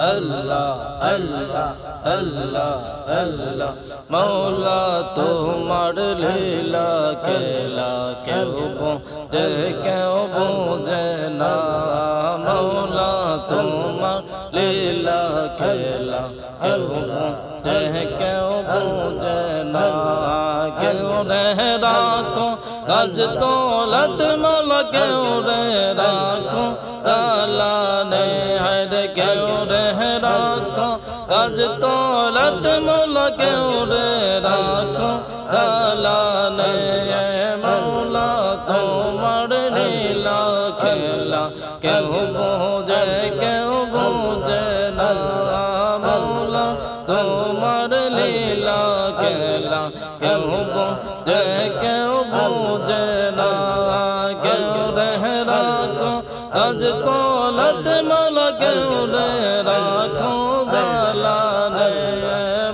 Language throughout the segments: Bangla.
अल्लाह अल्लाह अल्लाह अल्लाह मौला तुम्हार लीला खेला क्यों बोझे ना मौला तुम्हार लीला खेला क्यों बोझे ना क्यों रह राखो गज दौलत मौला क्यों रह राखो ताला ने हर क्यों रह राखो गज दौलत मौला क्यों रह राखो ताला ने मौला तुम्हार लीला खेला क्यों बोझे ना मौला तुम्हार लीला खेला क्यों बोझे ना क्यों रह राखो गज दौलत मौला क्यों रह राखो ताला ने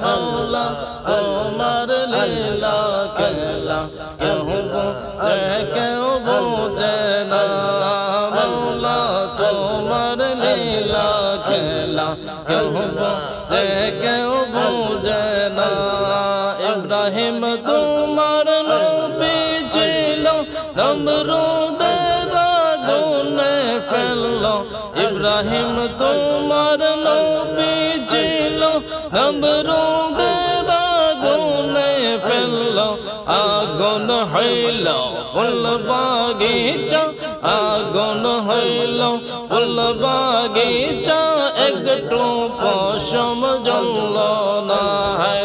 मौला तुम्हार लीला खेला क्यों बोझे ना मौला तुम्हार लीला खेला क्यों बोझे ना इब्राहिम तुम्हार नबी छिलो नमरूদের আগুনে ফেললো ইব্রাহিম তোমার নবী ছিল নমরুদের আগুনে ফেললো আগুন হইল ফুল বাগিচা আগুন হইল ফুল বাগিচা একটু পশম জ্বলল না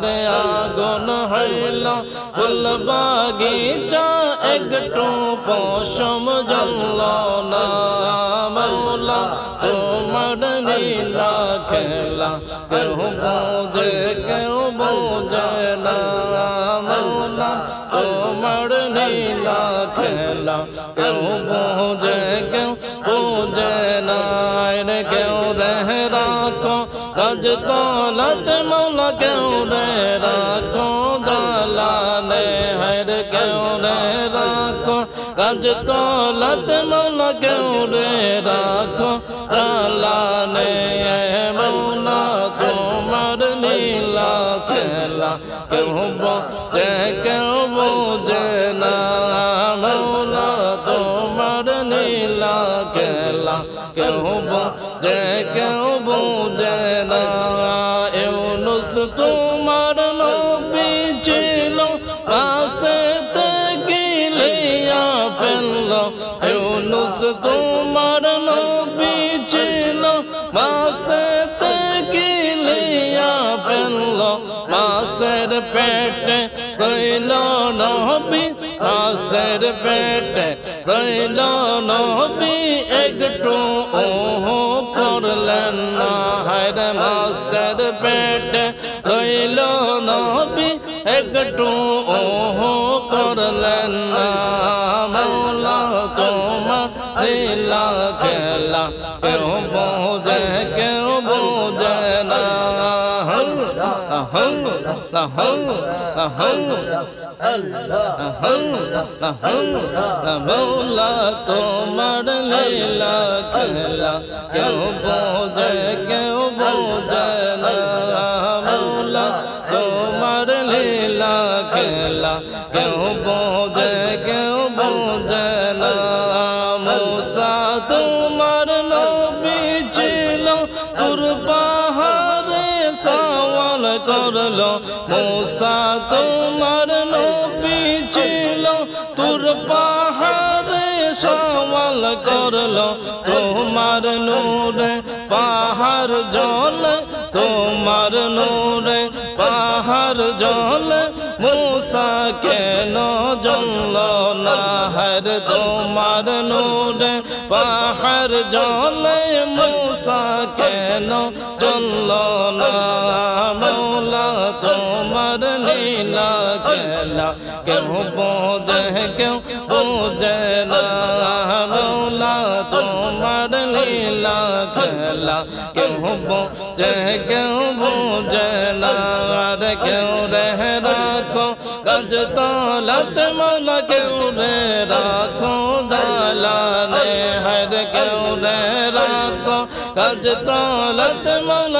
রে আগুন হইল ফুল বাগিচা একটু পশম জ্বলল না মৌলা তোমার লীলা খেলা কেউ বোঝে না মৌলা তোমার লীলা খেলা কেউ বোঝে না রে কেউ রহ রাখো গজ দৌলত মৌলা কেউ রহ রাখো দালানে হর কেউ রহ রাখো গজ দৌলত মৌলা কেউ রহ রাখো দালানে মৌলা তোমার লীলা খেলা কেউ বোঝে না মৌলা তোমার লীলা খেলা কেউ বোঝে না ইউনুস তোমার নবী ছিল পাশেতে গিলিয়া ফেললো ইউনুস তোমার নবী ছিল পাশেতে গিলিয়া ফেললো মাছের পেটে রইল নবী মাছের পেটে রইল নবী একটু করলেন না হায়রে মাছের পেটে রইল নবী একটু করলেন না মৌলা তোমার লীলা খেলা কেউ বোঝে না মৌলা তোমার লীলা খেলা কেউ বোঝে না মৌলা তোমার লীলা খেলা কেউ বোঝে না মূসা তোমার নবী ছিল তুর পাহাড়ে সওয়াল করলো মূসা তোমার নবী ছিল তুর পাহাড়ে সওয়াল করলো তোমার নূরে পাহাড় জ্বলে তোমার নূরে পাহাড় জ্বলে মূসা কেন জ্বলল না হর তোমার নূরে পাহাড় জ্বলে মূসা কেন জ্বলল না মৌলা তোমার লীলা খেলা কেউ বোঝে না মৌলা তোমার লীলা খেলা কেউ বোঝে না রে কেউ রহ রাখো गज दौलत मौला क्यों रे राखो दालाने हर क्यों रे राखो गज दौलत मौला